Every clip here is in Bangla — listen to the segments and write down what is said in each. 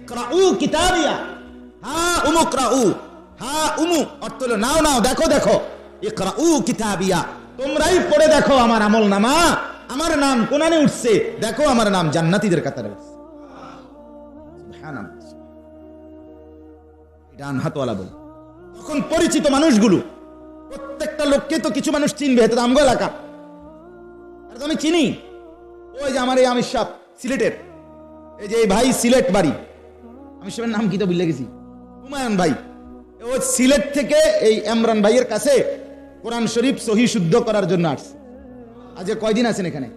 ইকরাউ কিতাবিয়া, হা উমুকরাউ, হা উমু অর্থ হলো নাও নাও, দেখো দেখো, ইকরাউ কিতাবিয়া, তোমরাই পড়ে দেখো আমার আমলনামা, আমার নাম কোনানে উঠছে, দেখো আমার নাম জান্নাতীদের কাতারে উঠছে। সুবহানাল্লাহ। ডান হাতওয়ালা বলে। তখন পরিচিত মানুষগুলো, প্রত্যেকটা লোককে তো কিছু মানুষ চিনবে, এটা তো আমগো এলাকা, আর তো আমি চিনি। ওই যে আমার এই আমির সাহেব সিলেটের, এই যে এই ভাই সিলেট বাড়ি, আমির সাহেবের নাম কি তো ভুলে গেছি, হুমায়ুন ভাই, ও সিলেট থেকে এই ইমরান ভাইয়ের কাছে কোরআন শরীফ সহি শুদ্ধ করার জন্য আসছে। আজ কয়দিন আছেন এখানে?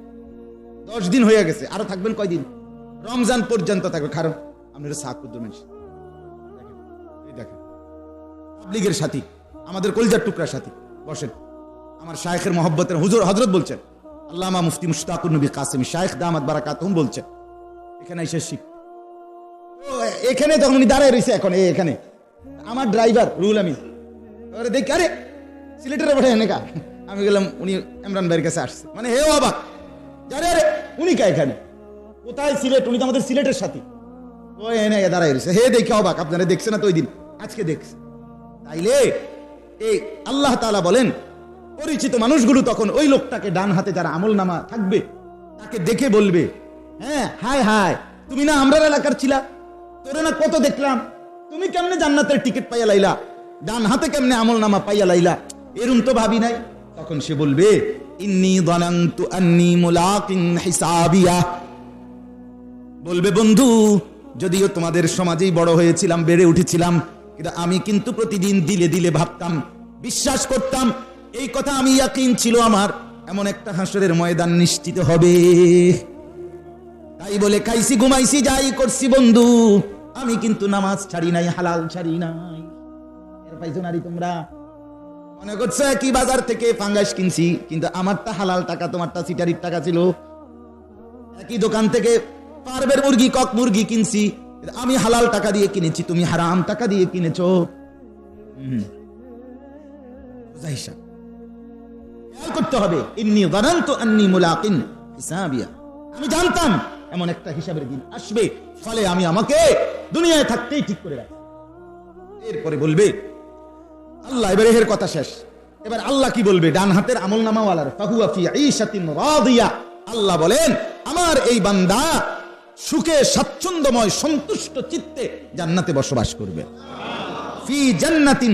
10 দিন হয়ে গেছে, আরো থাকবেন কয়দিন? রমজান পর্যন্ত থাকবে। কারণ আপনারা সাকুদ্দুর মানুষ দেখেন, তাবলীগের সাথী, আমাদের কলিজার টুকরা সাথী, বসেন। আমার শায়েখের মহব্বতের হুজুর হযরত বলছেন, আল্লামা মুফতি মুশতাকুর নবী কাসেমী শায়েখ দামাত বারাকাতুহুম বলছেন, এখানে এসে শিখ। ও এখানে তখন উনি দাঁড়ায় রয়েছে, এখন এখানে আমার ড্রাইভার রুহুল আমিন, আরে দেখি, আরে সিলেটের বটে এনেকা। আমি গেলাম, উনি ইমরান ভাইয়ের কাছে আসছে, মানে হে অবাক, আরে আরে উনি কা এখানে, কোথায় সিলেট, উনি তো আমাদের সিলেটের সাথী। ও এনে দাঁড়ায় রয়েছে, হে দেখে অবাক, আপনারা দেখছেন না তো ওই দিন, আজকে দেখছে। তাইলে এই আল্লাহ তাআলা বলেন, পরিচিত মানুষগুলো তখন ওই লোকটাকে, ডান হাতে যারা আমলনামা থাকবে তাকে দেখে বলবে, হ্যাঁ হায় হায়, তুমি না আমরার এলাকার ছিলা, তোরে না কত দেখলাম, তুমি কেমনে জান্নাতের টিকিট পাইয়া লাইলা, ডান হাতে কেমনে আমলনামা পাইয়া লাইলা, এরম তো ভাবি নাই। তখন সে বলবে, ইন্নী যানানতু আন্নী মুলাকিন হিসাবিয়া, বলবে বন্ধু, যদিও তোমাদের সমাজেই বড় হয়েছিলাম, বেড়ে উঠেছিলাম, কিন্তু আমি কিন্তু প্রতিদিন দিলে দিলে ভাবতাম, বিশ্বাস করতাম, এই কথা আমি ইয়াকিন ছিল আমার, এমন একটা হাসরের ময়দান নিশ্চিত হবে। তাই বলে খাইছি ঘুমাইছি যাই করছি বন্ধু, আমি কিন্তু নামাজ ছাড়ি নাই, হালাল ছাড়ি নাই। এর পাইছো নারী তোমরা মনে করছো কি বাজার থেকে ফাঙ্গাস কিনছি, কিন্তু আমারটা হালাল টাকা, তোমারটা সিটারির টাকা ছিল। একই দোকান থেকে পারবের মুরগি, কক মুরগি কিনছি, আমি হালাল টাকা দিয়ে কিনেছি, তুমি হারাম টাকা দিয়ে কিনেছো। হিসাব খেয়াল করতে হবে। ইন্নী যানানতু আন্নী মুলাকিন হিসাবিয়া, আমি জানতাম এমন একটা হিসাবের দিন আসবে, ফলে আমি আমাকে দুনিয়ায় থাকতেই ঠিক করে রাখি। এরপরে বলবে আল্লাহ, এবারে এর কথা শেষ, এবার আল্লাহ কি বলবে ডান হাতের আমলনামাওয়ালার, ফাহুয়া ফি ঈশাতিন রাদিয়া, আল্লাহ বলেন আমার এই বান্দা সুখে স্বাচ্ছন্দ্যময় সন্তুষ্ট চিত্তে জান্নাতে বসবাস করবে। ফি জান্নাতিন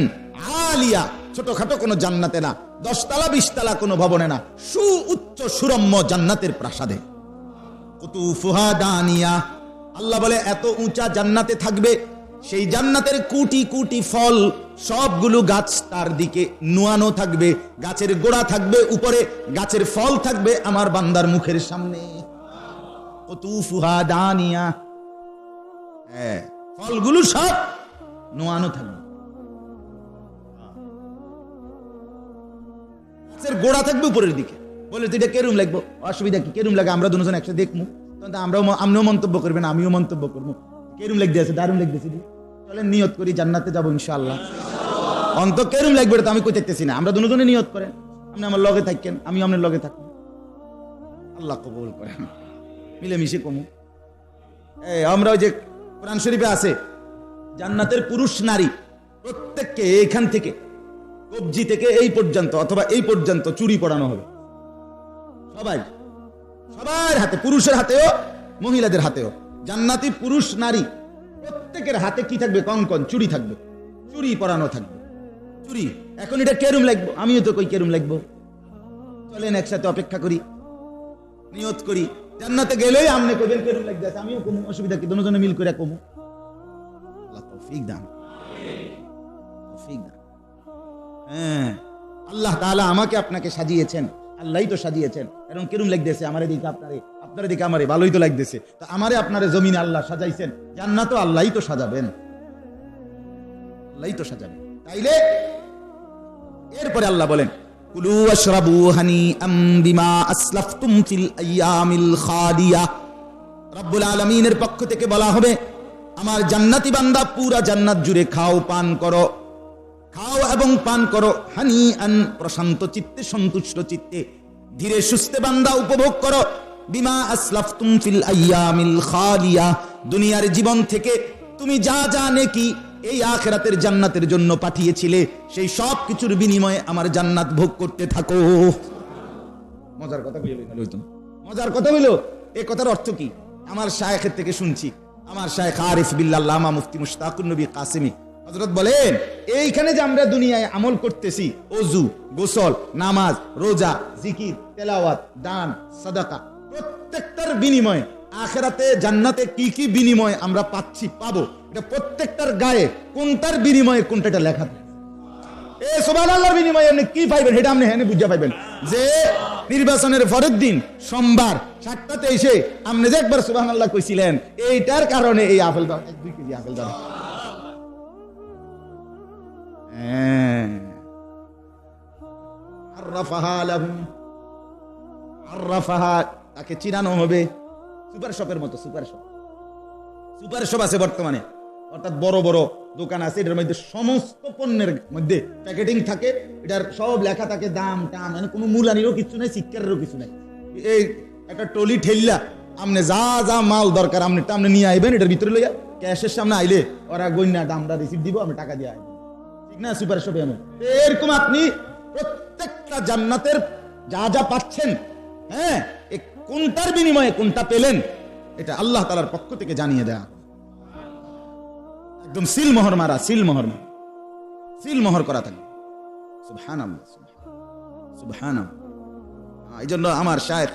আলিয়া, ছোটখাটো কোনো জান্নাতে না, 10 তলা 20 তলা কোনো ভবনে না, সুউচ্চ সুরম্য জান্নাতের প্রাসাদে। কুতুফুহা দানিয়া, আল্লাহ বলে এত উঁচা জান্নাতে থাকবে, সেই জান্নাতের কোটি কোটি ফল সবগুলো গাছ তার দিকে নুয়ানো থাকবে, গাছের গোড়া থাকবে উপরে, গাছের ফল থাকবে আমার বান্দার মুখের সামনে। কুতুফুহা দানিয়া, হ্যাঁ ফলগুলো সব নুয়ানো থাকবে, গাছের গোড়া থাকবে উপরের দিকে। বলে তুই এটা কেরুম লাগবো, অসুবিধা কি, কেরুম লাগে, আমরা দুজন একসাথে দেখবো, আমরাও মন্তব্য করবেন, আমিও মন্তব্য করবো, কেরুম লাগতে আছে, দারুম লাগতেছে, চলেন নিয়ত করি জান্নাতে যাবো ইনশাআল্লাহ। অন্ত কেরুম লাগবে তো আমি কই চাইতেছি না, আমরা দুজনে নিয়ত করেন, আপনি আমার লগে থাকেন, আমি আপনার লগে থাকবো, আল্লাহ কবুল করেন, মিলেমিশে কমু। আমরা ওই যে কোরআন শরীফে আছে, জান্নাতের পুরুষ নারী প্রত্যেককে এখান থেকে কবজি থেকে এই পর্যন্ত অথবা এই পর্যন্ত চুড়ি পরানো হবে, সবাই, সবার হাতে, পুরুষের হাতেও মহিলাদের হাতেও, জান্নাতি পুরুষ নারী প্রত্যেকের হাতে কি থাকবে, কঙ্কন চুড়ি থাকবে, চুড়ি পরানো থাকবে, চুড়ি। এখন এটা কেরুম লাগবো, আমিও তো কই কেরুম লাগবো, চলেন একসাথে অপেক্ষা করি, নিয়ত করি, জান্নাতে গেলেই আমনে কইবেন কেরুম লাগতে আছে, আমিও কমু, অসুবিধা কি, দুজনে মিল করে কমু। আল্লাহ তৌফিক দান, তৌফিক দান। হ্যাঁ আল্লাহ তাআলা আমাকে আপনাকে সাজিয়েছেন, আল্লাহই তো সাজিয়েছেন, কারণ কেরুম লাগতেছে আমারে দিকে আপনারে, আপনার দিকে আমারে, ভালোই তো লাগতেছে, তো আমারে আপনারে জমিনে আল্লাহ সাজাইছেন, জান্নাতও আল্লাহই তো সাজাবেন, আল্লাহই তো সাজাবেন। তাইলে এরপরে আল্লাহ বলেন, কুলু ওয়াশরাবু হানিআম বিমা আসলাফতুম ফিল আইয়ামিল খালিয়া, রব্বুল আলামিনের পক্ষ থেকে বলা হবে, আমার জান্নাতি বান্দা পুরা জান্নাত জুড়ে খাও, পান করো, খাও এবং পান করো, হানিআন প্রশান্ত চিত্তে, সন্তুষ্ট চিত্তে, ধীরে সুস্থে বান্দা উপভোগ করো, বিমা আসলাফতুম ফিল আইয়ামিল খালিয়া, দুনিয়ার জীবন থেকে তুমি যা যা নেকি এই আখিরাতের জান্নাতের জন্য পাঠিয়েছিলে সেই সব কিছুর বিনিময়ে আমার জান্নাত ভোগ করতে থাকো। মজার কথা বললো, মজার কথা বললো। এই কথার অর্থ কি? আমার শায়েখের থেকে শুনছি, আমার শায়েখ আরিফ বিল্লাহ আল্লামা মুফতি মুশতাকুন নবী কাসেমি হযরত বলেন, এইখানে যে আমরা দুনিয়ায় আমল করতেছি, ওযু, গোসল, নামাজ, রোজা, জিকির, তেলাওয়াত, দান, সাদাকা, প্রত্যেকটার বিনিময়ে আখিরাতে জান্নাতে কি কি বিনিময় আমরা পাচ্ছি পাবো, এটা প্রত্যেকটার গায়ে কোনটার বিনিময়ে কোনটা লেখা থাকে। সুবহানাল্লাহর বিনিময়ে আপনি কি পাইবেন এটা আপনি হেনে বুঝা পাইবেন যে নির্বাচনের পরের দিন সোমবার 7টাতে এসে আপনি যে একবার সুবহানাল্লাহ কইছিলেন, এইটার কারণে এই আপেল দাও, 1-2 কেজি আপেল দাও। তাকে চিনানো হবে সুপার শপের মতো। সুপার শপ আছে বর্তমানে, অর্থাৎ বড় বড় দোকান আছে, এটার মধ্যে সমস্ত পণ্যের মধ্যে প্যাকেটিং থাকে, এটার সব লেখা থাকে, দাম টাম, মানে কোনো মূলানিরও কিছু নাই, শিক্ষারেরও কিছু নাই। এই একটা টলি ঠেললা আপনি যা যা মাল দরকার আপনি নিয়ে আইবেন, এটার ভিতরে লইয়া ক্যাশের সামনে আইলে ওরা গইনা দামটা রিসিপ্ট দিব, আমি টাকা দিয়ে আইবেন, ঠিক না? সুপার শপে এমন। এরকম আপনি প্রত্যেকটা জান্নাতের যা যা পাচ্ছেন, হ্যাঁ, কোনটার বিনিময়ে কোনটা পেলেন, এটা আল্লাহ তাআলার পক্ষ থেকে জানিয়ে দেয়া, একদম সিল মোহর মারা, সিল মোহর করা থাকে। সুবহানাল্লাহ, সুবহানাল্লাহ। এই জন্য আমার শায়েখ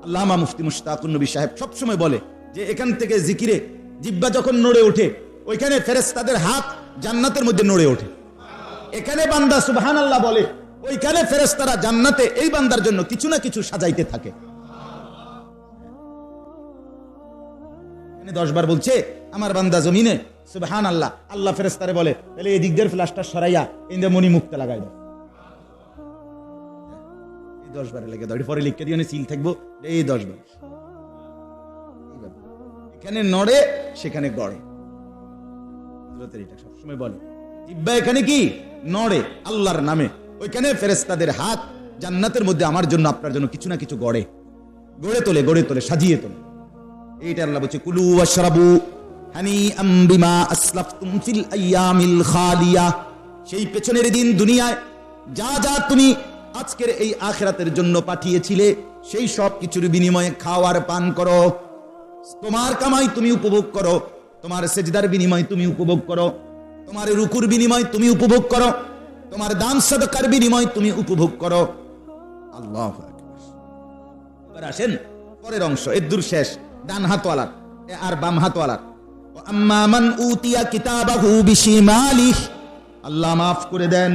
আল্লামা মুফতি মুশতাকুন নবী সাহেব সবসময় বলে যে এখান থেকে জিকিরে জিহ্বা যখন নড়ে ওঠে, ওইখানে ফেরেশতাদের হাত জান্নাতের মধ্যে নড়ে ওঠে। এখানে বান্দা সুবহানাল্লাহ বলে, ওইখানে ফেরেশতারা জান্নাতে এই বান্দার জন্য কিছু না কিছু সাজাইতে থাকে। 10 বার বলছে আমার বান্দা জমিনে সুবহানাল্লাহ, আল্লাহ ফেরেশতারে বলে তাহলে এই দিকদের ফ্লাশটা সরাইয়া ইন্দে মনি মুক্তা লাগাই দাও। এই 10 বারে লেগে দাও, পরে লিখে দিও, সিল থাকবো এই 10 বার। এখানে নড়ে সেখানে গড়ে, এটা সবসময় বলে। জিহ্বা এখানে কি নড়ে আল্লাহর নামে, ওইখানে ফেরেশতাদের হাত জান্নাতের মধ্যে আমার জন্য আপনার জন্য কিছু না কিছু গড়ে তোলে, সাজিয়ে তোলে। এইটা আল্লাহ বলছে, কুলু ওয়াশরাবু হানিআম বিমা আসলাফতুম ফিল আইয়ামিল খালিয়া। সেই পেছনের দিন দুনিয়ায় যা যা তুমি আজকের এই আখিরাতের জন্য পাঠিয়েছিলে, সেই সব কিছুর বিনিময়ে খাওয়ার পান করো। তোমার কামাই তুমি উপভোগ করো, তোমার সেজদার বিনিময় তুমি উপভোগ করো, তোমার রুকুর বিনিময় তুমি উপভোগ করো, তোমার দান সাদাকার বিনিময় তুমি উপভোগ করো। আল্লাহু আকবার। এবার আসেন পরের অংশ, এর দূর শেষ, ডান হাতওয়ালার আর বাম হাতওয়ালার। আম্মা মান উতিয়া কিতাবাহু বিশিমালিহি, আল্লাহ মাফ করে দেন।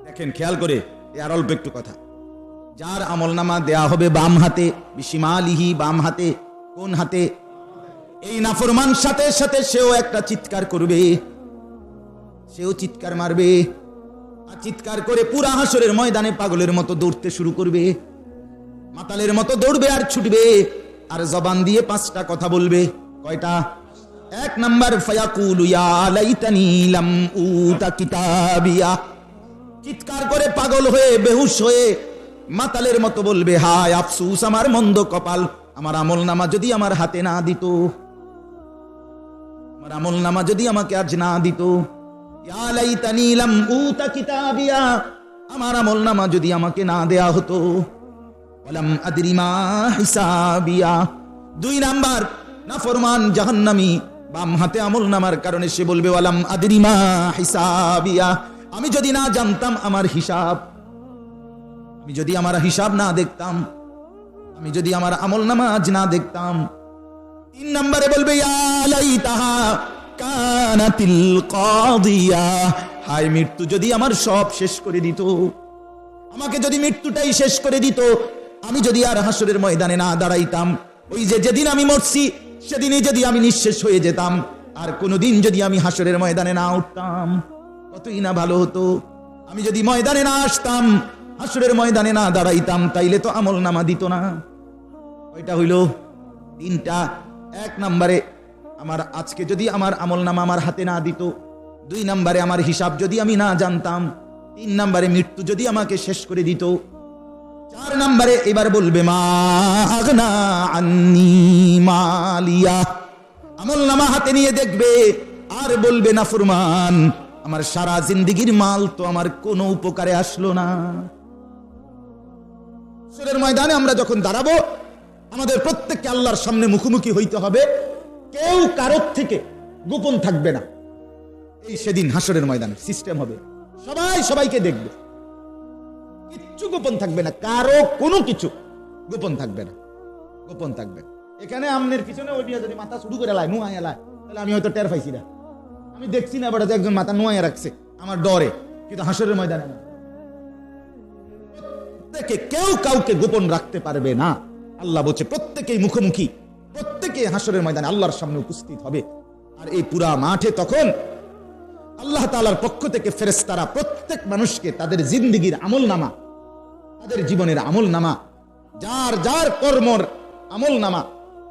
দেখেন খেয়াল করে, আর অল্প একটু কথা, যার আমলনামা দেয়া হবে বাম হাতে, বিশিমালিহি বাম হাতে, কোন হাতে? এই নাফরমান সাথে সাথে সেও একটা চিৎকার করবে, সেও চিৎকার মারবে, আর চিৎকার করে পুরা হাসরের ময়দানে পাগলের মতো দৌড়তে শুরু করবে, মাতালের মতো দৌড়বে আর ছুটবে, আর জবান দিয়ে 5টা কথা বলবে। কয়টা? 1 নাম্বার, ফায়াকুলু ইয়া লাইতানি লাম উতা কিতাবিয়া। চিৎকার করে পাগল হয়ে বেহুশ হয়ে মাতালের মতো বলবে, হায় আফসোস আমার মন্দ কপাল, আমার আমলনামা যদি আমার হাতে না দিত, আমার আমলনামা যদি আমাকে আজ না দিত। ইয়া লাইতানি লাম উতা কিতাবিয়া, আমার আমলনামা যদি আমাকে না দেয়া হতো। ওয়ালাম আদরি মা হিসাবিয়া। 2 নাম্বার, নাফরমান জাহান্নামী বাম হাতে আমলনামার কারণে সে বলবে, ওয়ালাম আদরি মা হিসাবিয়া, আমি যদি না জানতাম আমার হিসাব, আমি যদি আমার হিসাব না দেখতাম, আমি যদি আমার আমলনামা আজ না দেখতাম। 3 নম্বরে বলবে, ইয়া লাইতাহা কানাতিল কাদিয়া, হায় মৃত্যু যদি আমার সব শেষ করে দিত, আমাকে যদি মৃত্যুটাই শেষ করে দিত, আমি যদি আর হাসরের ময়দানে না দাঁড়াইতাম, ওই যে যেদিন আমি মরছি সেদিনই যদি আমি নিঃশেষ হয়ে যেতাম, আর কোনোদিন যদি আমি হাসরের ময়দানে না উঠতাম, কতই না ভালো হতো। আমি যদি ময়দানে না আসতাম, হাসরের ময়দানে না দাঁড়াইতাম, তাইলে তো আমলনামা দিত না। ওইটা হইল 3টা। 1 নম্বরে আমার আজকে যদি আমার আমলনামা আমার হাতে না দিত, 2 নম্বরে আমার হিসাব যদি আমি না জানতাম, 3 নম্বরে মৃত্যু যদি আমাকে শেষ করে দিত, 4 নম্বরে এবার বলবে, মা আগনা আন্নি খালিয়া, আমলনামা হাতে নিয়ে দেখবে আর বলবে নাফরমান, আমার সারা জিন্দেগীর মাল তো আমার কোনো উপকারে আসলো না। হাসরের ময়দানে আমরা যখন দাঁড়াবো, আমাদের প্রত্যেককে আল্লাহর সামনে মুখোমুখি হইতে হবে, কেউ কারোর থেকে গোপন থাকবে না। এই সেদিন হাসরের ময়দানে সিস্টেম হবে, সবাই সবাইকে দেখবে, কিচ্ছু গোপন থাকবে না, কারো কোনো কিছু গোপন থাকবে না, গোপন থাকবে। এখানে আমনের পিছনে ওই যদি মাথা শুরু করে লাই নুয়াইয়া লাই, তাহলে আমি হয়তো টের পাইছি না, আমি দেখছি না বেটা যে একজন মাথা নুয়াইয়া রাখছে আমার ডরে, কিন্তু হাসরের ময়দানে না, প্রত্যেকে কেউ কাউকে গোপন রাখতে পারবে না। আল্লাহ বলছে প্রত্যেকেই মুখোমুখি, প্রত্যেকে হাসরের ময়দানে আল্লাহর সামনে উপস্থিত হবে। আর এই পুরা মাঠে তখন আল্লাহ তাআলার পক্ষ থেকে ফেরেশতারা প্রত্যেক মানুষকে তাদের জিন্দেগীর আমলনামা, তাদের জীবনের আমলনামা, যার যার কর্মর আমলনামা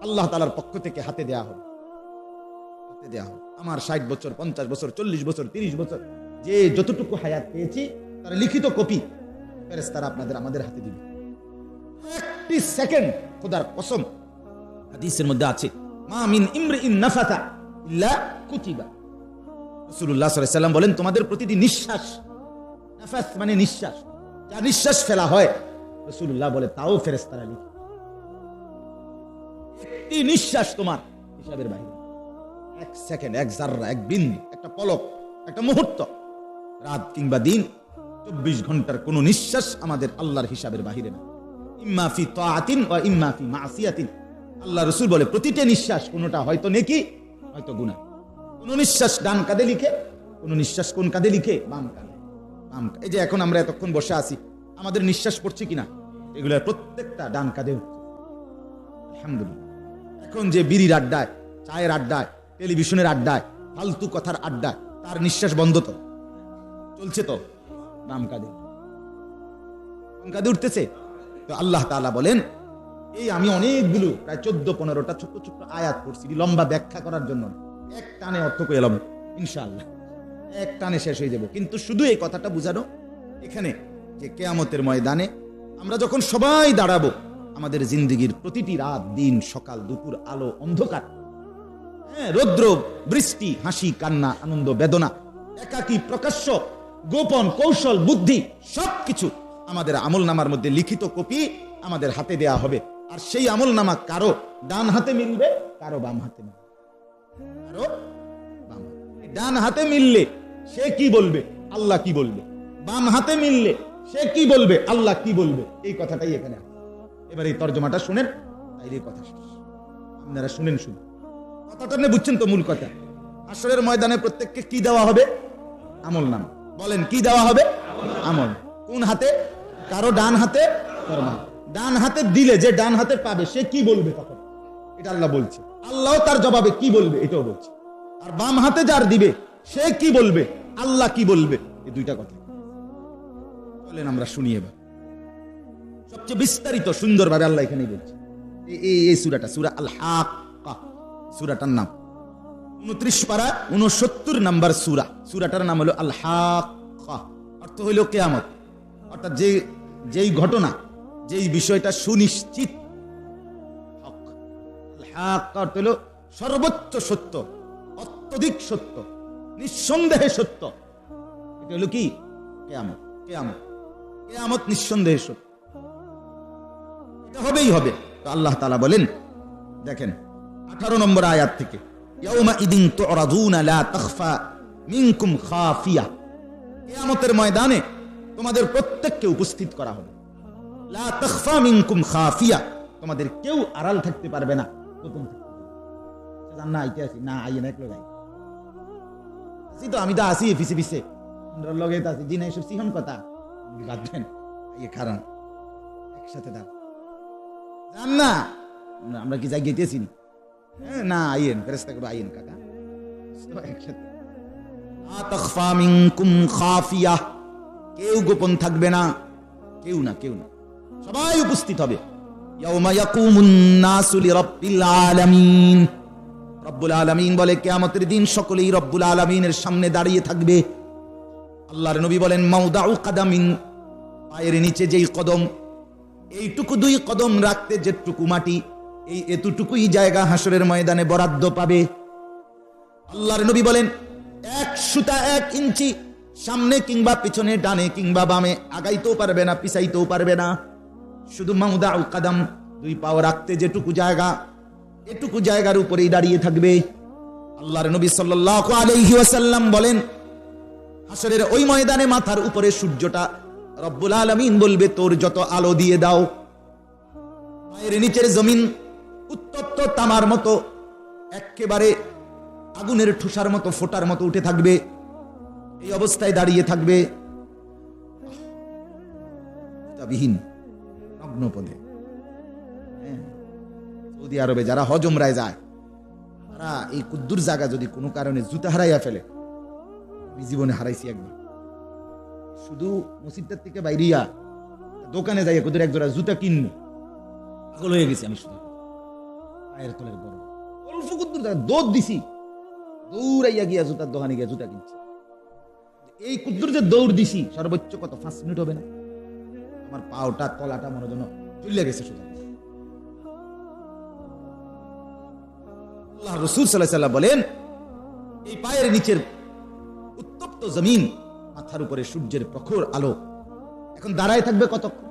আল্লাহ তাআলার পক্ষ থেকে হাতে দেয়া হবে, হাতে দেয়া হবে। আমার 60 বছর, 50 বছর, 40 বছর, 30 বছর, যে যতটুকু হায়াত পেয়েছি তার লিখিত কপি ফেরেশতারা আপনাদের আমাদের হাতে দিবে। একটি সেকেন্ড, খোদার কসম, হাদিসের মধ্যে আছে, মা মিন ইমরিইন নাফাতা ইল্লা কুতিবা। রাসূলুল্লাহ সাল্লাল্লাহু আলাইহি ওয়াসাল্লাম বলেন, তোমাদের প্রতিটি নিঃশ্বাস, নাফাস মানে নিঃশ্বাস, যা নিঃশ্বাস ফেলা হয়, রাসূলুল্লাহ বলে তাও ফেরেশতারা লিখে। একটি নিঃশ্বাস তোমার হিসাবের বাইরে, এক সেকেন্ড, এক জাররা, এক বিন্দু, একটা পলক, একটা মুহূর্ত, রাত কিংবা দিন, 24 ঘন্টার কোন নিঃশ্বাস আমাদের আল্লাহর হিসাবের বাহিরে না। ইম্মা ফি তাআতিন ওয়া ইম্মা ফি মাসিয়াতিন। আল্লাহ রাসূল বলে প্রতিটা নিঃশ্বাস কোনটা হয়তো নেকি, হয়তো গুনাহ। কোন নিঃশ্বাস ডান কাঁধে লিখে, কোন নিঃশ্বাস কোন কাঁধে লিখে, বাম কাঁধে। এই যে এখন আমরা এতক্ষণ বসে আছি, আমাদের নিঃশ্বাস পড়ছে কিনা, এগুলো প্রত্যেকটা ডান কাঁধে উঠছে, আলহামদুলিল্লাহ। এখন যে বিড়ির আড্ডায়, চায়ের আড্ডায়, টেলিভিশনের আড্ডায়, ফালতু কথার আড্ডায়, তার নিঃশ্বাস বন্ধ তো, চলছে তো বাম কাঁধে, বাম কাঁধে উঠতেছে। তো আল্লাহ তাআলা বলেন, এই আমি অনেকগুলো প্রায় 14-15টা ছোট্ট ছোট্ট আয়াত পড়ছি, লম্বা ব্যাখ্যা করার জন্য, এক টানে অর্থ করে এলাম ইনশাআল্লাহ, এক টানে শেষ হয়ে যাব। কিন্তু শুধু এই কথাটা বুঝানো এখানে যে কিয়ামতের ময়দানে আমরা যখন সবাই দাঁড়াবো, আমাদের জিন্দেগীর প্রতিটি রাত, দিন, সকাল, দুপুর, আলো, অন্ধকার, রৌদ্র, বৃষ্টি, হাসি, কান্না, আনন্দ, বেদনা, একাকী, প্রকাশ্য, গোপন, কৌশল, বুদ্ধি, সবকিছু আমাদের আমলনামার মধ্যে লিখিত কপি আমাদের হাতে দেয়া হবে। আর সেই আমলনামা কারো ডান হাতে মিলবে, কারো বাম হাতে মিলবে, কারো বাম হাতে। ডান হাতে মিললে সে কি বলবে, আল্লাহ কি বলবে, বাম হাতে মিললে সে কি বলবে, আল্লাহ কি বলবে, এই কথাটাই এখানে আছে। এবার এই তর্জমাটা শুনেন, তাইলে কথা শেষ। আপনারা শুনেন, শুনে কথাটা নিয়ে বুঝছেন তো মূল কথা। হাসরের ময়দানে প্রত্যেককে কি দেওয়া হবে, আমলনামা। বলেন কি দেওয়া হবে, আমল। কোন হাতে, কারো ডান হাতে, কারো বাম। ডান হাতে দিলে যে ডান হাতে পাবে সে কি বলবে তখন, এটা আল্লাহ বলছে। আল্লাহ তার জবাবে কি বলবে এটাও বলছে। আর বাম হাতে যার দিবে সে কি বলবে, আল্লাহ কি বলবে, এই দুইটা কথা। চলেন আমরা শুনি এবার। সবচেয়ে বিস্তারিত সুন্দরভাবে আল্লাহ এখানেই বলছে। এই সূরাটা, সূরা আল হাক্কা, সূরাটার নাম 29 পারা 69 নাম্বার সূরা। সূরাটার নাম হলো আল হাক্কা, অর্থ হইল কিয়ামত। অর্থাৎ যেই ঘটনা, যেই বিষয়টা সুনিশ্চিত, হক। আল হাক্কা অর্থ হলো সর্বোচ্চ সত্য, অত্যধিক সত্য, নিঃসন্দেহে সত্য। এটা হলো কি, কিয়ামত। কিয়ামত, কিয়ামত নিঃসন্দেহে সত্য, এটা হবেই হবে। তো আল্লাহ তাআলা বলেন, দেখেন 18 নম্বর আয়াত থেকে, ইয়াউমা ইদিন তুরাদুনা লা তাখফা মিনকুম খাফিয়া। কিয়ামতের ময়দানে তোমাদের প্রত্যেককে উপস্থিত করা হবে। লা তাখফা মিনকুম খাফিয়া, তোমাদের কেউ আড়াল থাকতে পারবে না, গোপন থাকতে পারবে না। না আইতে আসি না, আইয়ে না, একলো যাই আসি তো, আমি তো আসি পিছে পিছে, আমরা লগে তো আছি। জি না, এসব সিহন কথা বাঁধবেন, আইয়ে খারান একসাথে দাও, জান না আমরা কি যাই গেতেছি না, আইয়েন ফেরেশতা করে আইয়েন কাকা একসাথে। লা তাখফা মিনকুম খাফিয়া, কেউ গোপন থাকবে না, কেউ না, কেউ না, সবাই উপস্থিত হবে। ইয়াউমা ইয়াকুমুন নাসু লিরাব্বিল আলামিন। রব্বুল আলামিন বলে কিয়ামতের দিন সকলেই রব্বুল আলামিনের সামনে দাঁড়িয়ে থাকবে। আল্লাহর নবী বলেন, মাউদাউ কাদামিন, পায়ের নিচে যেই কদম, এইটুকু 2 কদম রাখতে যেটুকু মাটি, এই এতটুকুই জায়গা হাসরের ময়দানে বরাদ্দ পাবে। আল্লাহর নবী বলেন, 1 সুতা 1 ইঞ্চি সামনে কিংবা পিছনে, ডানে কিংবা বামে আগাইতেও পারবে না, পিছাইতেও পারবে না। শুধু মাউদাউল কাদাম, 2 পাও রাখতে যেটুকু জায়গা, এটুকু জায়গার উপরেই দাঁড়িয়ে থাকবে। আল্লাহর নবী সাল্লাল্লাহু আলাইহি ওয়াসাল্লাম বলেন, হাসরের ওই ময়দানে মাথার উপরে সূর্যটা রব্বুল আলামিন বলবে, তোর যত আলো দিয়ে দাও। পায়ের নিচের জমিন উত্তপ্ত তামার মতো, একেবারে আগুনের ঠুসার মতো, ফোটার মতো উঠে থাকবে। এই অবস্থায় দাঁড়িয়ে থাকবে বিহীন নগ্ন পদে। সৌদি আরবে যারা হজ উমরায় যায়, তারা এই কুদ্দুর জায়গা যদি কোনো কারণে জুতা হারাইয়া ফেলে, আমি জীবনে হারাইছি একবার, শুধু মসজিদটার থেকে বাইরিয়া দোকানে যাইয়া কুদ্দুর এক জোড়া জুতা কিনবো, পাগল হয়ে গেছি আমি। শুধু পায়ের তলের গরম, অল্প কুদ্দুর জায়গা দৌড় দিছি, দৌড়াইয়া গিয়া জুতার দোকানে গিয়া জুতা কিনছি। এই কুদ্দুর যে দৌড় দিছি, সর্বোচ্চ কত 5 মিনিট হবে না, আমার পাওটা তলাটা মনে যেন চলে গেছে সোজা। আল্লাহ রাসূল সাল্লাল্লাহু আলাইহি ওয়াসাল্লাম বলেন, এই পায়ের নিচের উত্তপ্ত জমিন, মাথার উপরে সূর্যের প্রখর আলো, এখন দাঁড়ায় থাকবে কতক্ষণ?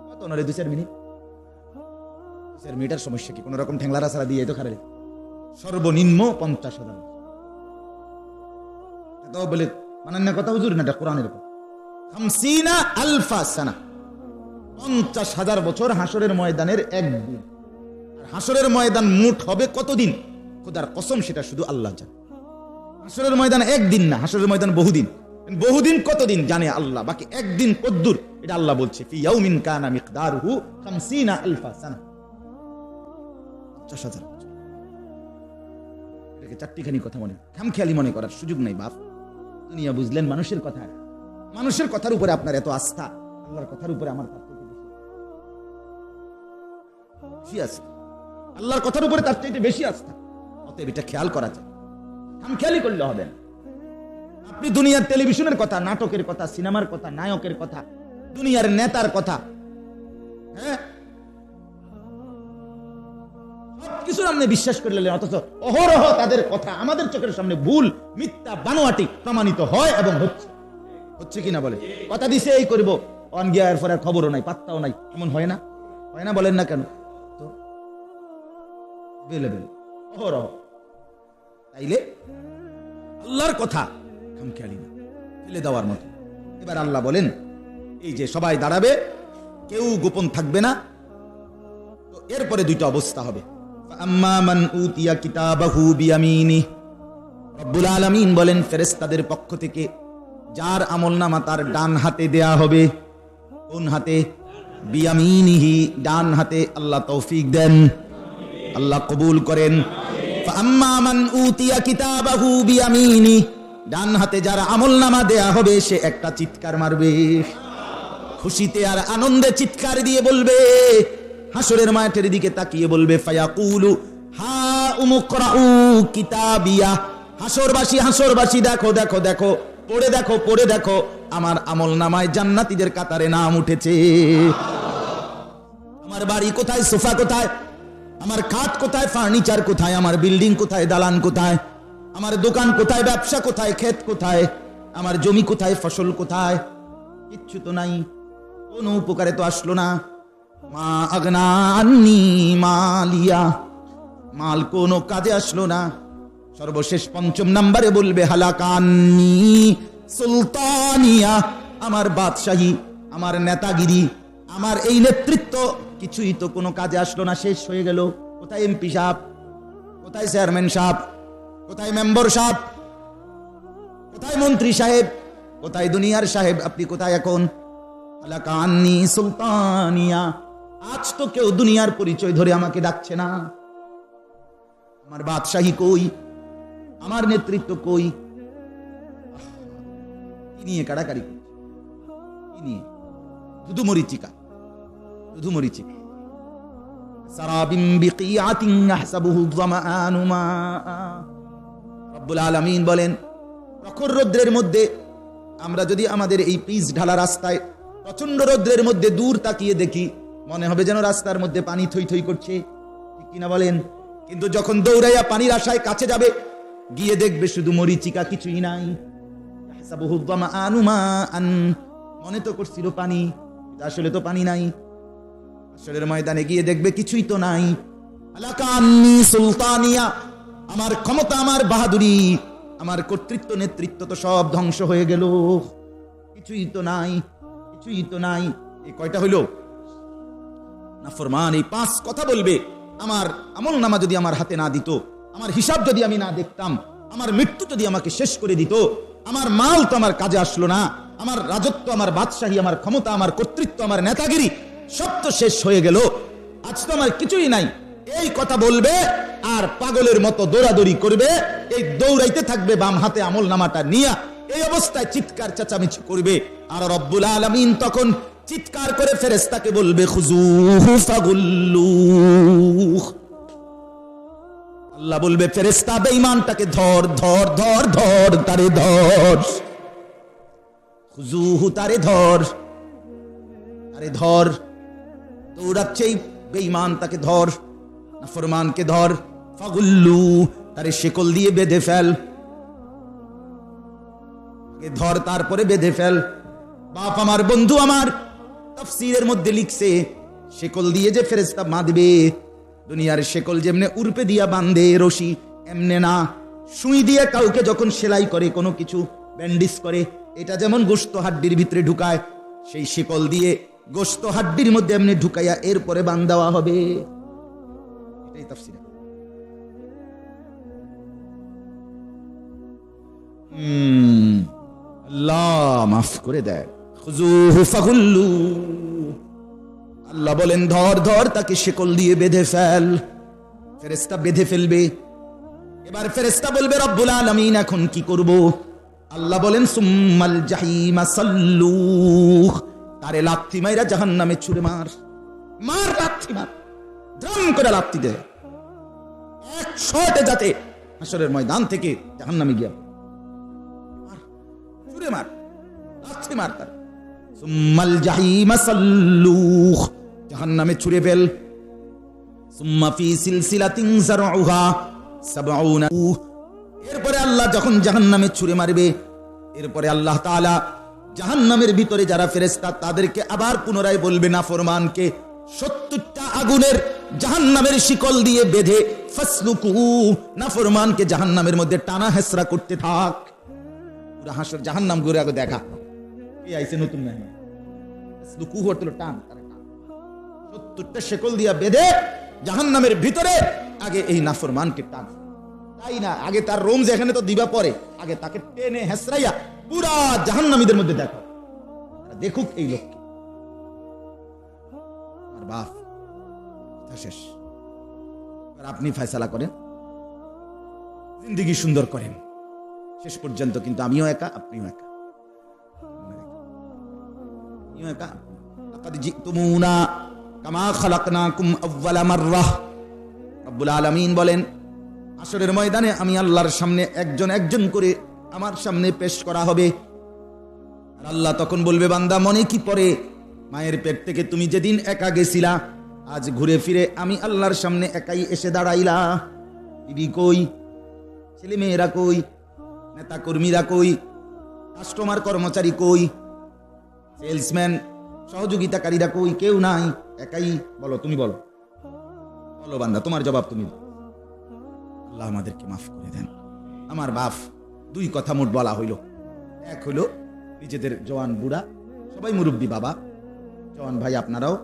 কত নরে 2-4 মিনিট। 2-4 মিনিটের সমস্যা কি? কোন রকম ঠ্যাংলারা ছাড়া দিয়ে তো খারাপ। সর্বনিম্ন 50,000। তো বলে মানান্য কথা হুজুর না, এটা কোরআনের কথা। 50,000 সানা, 50,000 বছর হাসরের ময়দানের একদিন। আর হাসরের ময়দান মোট হবে কতদিন, খোদার কসম সেটা শুধু আল্লাহ জানে। হাসরের ময়দান একদিন না, হাসরের ময়দান বহুদিন। বহুদিন কতদিন জানে আল্লাহ, বাকি একদিন কদ্দুর এটা আল্লাহ বলছে, ফি ইয়াউমিন কানা মিকদারুহু 50,000 সানা, 50,000 বছর। এটাকে চারটিখানি কথা মনে, খামখেয়ালি মনে করার সুযোগ নাই বাপ। দুনিয়া বুঝলেন মানুষের কথা, মানুষের কথার উপরে আপনার এত আস্থা, আল্লাহর কথার উপরে আমার তার থেকে বেশি আছে। আল্লাহর কথার উপরে তার চাইতে বেশি আস্থা। অতএব এটা খেয়াল করা যায়, খামখেয়ালি করলে হবে না। আপনি দুনিয়ার টেলিভিশনের কথা, নাটকের কথা, সিনেমার কথা, নায়কের কথা, দুনিয়ার নেতার কথা, হ্যাঁ, সবকিছু আপনি বিশ্বাস করলেন, অথচ অহরহ তাদের কথা আমাদের চোখের সামনে ভুল, মিথ্যা, বানোয়াটি প্রমাণিত হয় এবং হচ্ছে কিনা বলে। কথা দিছে এই করবো, অন গিয়ার পরে খবরও নাই, পাত্তাও নাই, এমন হয় না? হয় না? বলেন না কেন? তো অহরহ। তাইলে আল্লাহর কথা খামখেয়ালি না, ফেলে দেওয়ার মতো। এবার আল্লাহ বলেন, এই যে সবাই দাঁড়াবে, কেউ গোপন থাকবে না। তো এরপরে 2টা অবস্থা হবে। আম্মা মান উতিয়া কিতাবাহু বিয়ামিনি, রব্বুল আলামিন বলেন, ফেরেশতাদের পক্ষ থেকে যার আমলনামা তার ডান হাতে দেয়া হবে। কোন হাতে? বিয়ামিনিহি, ডান হাতে। আল্লাহ তৌফিক দেন, আল্লাহ কবুল করেন। আম্মা মান উতিয়া কিতাবাহু বিয়ামিনি, ডান হাতে যার আমলনামা দেয়া হবে, সে একটা চিৎকার মারবে, খুশিতে আর আনন্দে চিৎকার দিয়ে বলবে, হাসরের মাঠের দিকে তাকিয়ে বলবে, ফায়াকুলু হা উমুকরাউ কিতাবিয়া, হাসরবাসী দেখো দেখো দেখো, পড়ে দেখো আমার আমলনামায় জান্নাতীদের কাতারে নাম উঠেছে। আমার বাড়ি কোথায়, সোফা কোথায়, আমার খাট কোথায়, ফার্নিচার কোথায়, আমার বিল্ডিং কোথায়, দালান কোথায়, আমার দোকান কোথায়, ব্যবসা কোথায়, ক্ষেত কোথায়, আমার জমি কোথায়, ফসল কোথায়? কিচ্ছু তো নাই, কোনো উপকারে তো আসলো না। মা আগনা আন্নি মালিয়া, মাল কোনো কাজে আসলো না। সর্বশেষ 5ম নম্বরে বলবে, হালাকান্নি সুলতানিয়া, আমার বাদশাহী, আমার নেতাগিরি, আমার এই নেতৃত্ব কিছুই তো কোনো কাজে আসলো না, শেষ হয়ে গেল। কোথায় এমপি সাহেব, কোথায় চেয়ারম্যান সাহেব, কোথায় মেম্বার সাহেব, কোথায় মন্ত্রী সাহেব, কোথায় দুনিয়ার সাহেব, আপনি কোথায় এখন? হালাকান্নি সুলতানিয়া, আজ তো কেউ দুনিয়ার পরিচয় ধরে আমাকে ডাকছে না। আমার বাদশাহী কই, আমার নেতৃত্ব কই? কি নিয়ে কাড়াকাড়ি করছে? কি নিয়ে? শুধু মরিচিকা, শুধু মরিচিকা। সারাবিম বিকিয়াতিন ইয়াহসাবুহু যামাআনু মাআ, রব্বুল আলামিন বলেন, প্রখর রৌদ্রের মধ্যে আমরা যদি আমাদের এই পিচ ঢালা রাস্তায় প্রচন্ড রৌদ্রের মধ্যে দূর তাকিয়ে দেখি, মনে হবে যেন রাস্তার মধ্যে পানি থই থই করছে, ঠিক কিনা বলেন? কিন্তু যখন দৌড়াইয়া পানির আশায় কাছে যাবে, গিয়ে দেখবে শুধু মরিচিকা, কিছুই নাই। মনে তো করছিল পানি, আসলে তো পানি নাই। আসলের ময়দানে গিয়ে দেখবে কিছুই তো নাই। সুলতানিয়া, আমার ক্ষমতা, আমার বাহাদুরি, আমার কর্তৃত্ব, নেতৃত্ব তো সব ধ্বংস হয়ে গেল, কিছুই তো নাই, কিছুই তো নাই। এই কয়টা হইল? নাফরমান এই 5 কথা বলবে। আমার আমলনামা যদি আমার হাতে না দিত, আমার হিসাব যদি আমি না দেখতাম, আমার মৃত্যু যদি আমাকে শেষ করে দিত, আমার মাল তো আমার কাজে আসলো না, আমার রাজত্ব, আমার বাদশাহী, আমার ক্ষমতা, আমার কর্তৃত্ব, আমার নেতাগিরি সব তো শেষ হয়ে গেল, আজ তো আমার কিছুই নাই। এই কথা বলবে আর পাগলের মতো দৌড়াদৌড়ি করবে, এই দৌড়াইতে থাকবে বাম হাতে আমলনামাটা নিয়ে, এই অবস্থায় চিৎকার চেঁচামেচি করবে। আর রব্বুল আলামিন তখন চিৎকার করে ফেরেশতাকে বলবে, খুযূহু ফাগুল্লুহ। আল্লাহ বলবে, ফেরেশতা বেঈমানটাকে ধর ধর ধর ধর, তারে ধর, খুযূহু, তারে ধর, তারে ধর। দৌড়াচ্ছেই বেঈমান, তাকে ধর, নাফরমানকে ধর। ফাগুল্লু, তারে শিকল দিয়ে বেঁধে ফেল, ধর তারপরে বেঁধে ফেল। বাপ আমার, বন্ধু আমার, তাফসীরের মধ্যে লিখছে, শিকল দিয়ে যে ফেরেশতা বাঁধবে, দুনিয়ার শিকল যেমনে উরপে দিয়া বাঁধে রশি, এমনে না। সুই দিয়ে কাউকে যখন সেলাই করে, কোনো কিছু ব্যান্ডেজ করে, এটা যেমন গোশত হাড্ডির ভিতরে ঢুকায়, সেই শিকল দিয়ে গোশত হাড্ডির মধ্যে এমনি ঢুকাইয়া এরপরে বাঁধ দেওয়া হবে। এটাই তাফসীর। আল্লাহ মাফ করে দেয়। খুযূহু ফাগুল্লু, আল্লাহ বলেন ধর ধর, তাকে শিকল দিয়ে বেঁধে ফেল। ফেরেশতা বেঁধে ফেলবে। এবার ফেরেশতা বলবে, রব্বুল আলামিন এখন কি করব? আল্লাহ বলেন, সুম্মাল জাহিমা সাল্লুহ, তারে লাথি মাইরা জাহান্নামে ছুঁড়ে মার, মার, লাথি মার, ধাম করে লাথি দে, এক শটে যাতে হাসরের ময়দান থেকে জাহান্নামে গিয়া ছুঁড়ে মার, লাথি মার তার। সুম্মাল জাহিমা সাল্লুহ, জাহান্নামে ছুঁড়ে ফেল। সুম্মা ফি সিলসিলাতিন যারউহা ৭০, এরপরে আল্লাহ যখন জাহান্নামে ছুঁড়ে মারবে, এরপরে আল্লাহ তাআলা জাহান্নামের ভিতরে যারা ফেরেশতা, তাদেরকে আবার পুনরায় বলবে, নাফরমানকে ৭০টা আগুনের জাহান্নামের শিকল দিয়ে বেঁধে ফাসলুকু, নাফরমানকে জাহান্নামের মধ্যে টানা হেসরা করতে থাক। পুরো হাসর জাহান্নাম ঘুরে আগে দেখা কি আইছে নতুন মেহমান। ফাসলুকু হলো টান, তারা টান। ৭০টা শিকল দিয়া বেঁধে জাহান্নামের ভিতরে আগে এই নাফরমানকে টান। তাই না, আগে তার রোম যেখানে তো দিবা পরে, আগে তাকে টেনে হেসরাইয়া পুরা জাহান্নামীদের মধ্যে দেখো, দেখুক এই লোককে। আর বাপ শেষ, আপনি ফয়সালা করেন, জিন্দেগি সুন্দর করেন শেষ পর্যন্ত। কিন্তু আমিও একা, আপনিও একা, আমিও একা। লাকাদ জিতুমুনা কামা খালাকনাকুম আউওয়ালা মাররাহ। রব্বুল আলামিন বলেন, হাসরের ময়দানে আমি আল্লাহর সামনে একজন একজন করে আমার সামনে পেশ করা হবে। আর আল্লাহ তখন বলবে, বান্দা মনে কি পড়ে মায়ের পেট থেকে তুমি যেদিন একা গেছিলা, আজ ঘুরে ফিরে আমি আল্লাহর সামনে একাই এসে দাঁড়াইলা। বিবি কই, ছেলে মেয়েরা কই, নেতা কর্মীরা কই, কাস্টমার কর্মচারী কই, সেলসম্যান সহযোগিতাকারীরা কই? কেউ নাই, একাই। বলো, তুমি বলো, বলো বান্দা, তোমার জবাব তুমি দাও। আল্লাহ আমাদেরকে মাফ করে দেন। আমার বাপ, 2 কথা মোট বলা হইল। এক হইল নিজেদের জওয়ান বুড়া, সবাই মুরব্বী বাবা, জওয়ান ভাই আপনারাও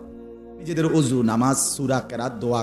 নিজেদের ওযু, নামাজ, সূরা, কেরাত, দোয়া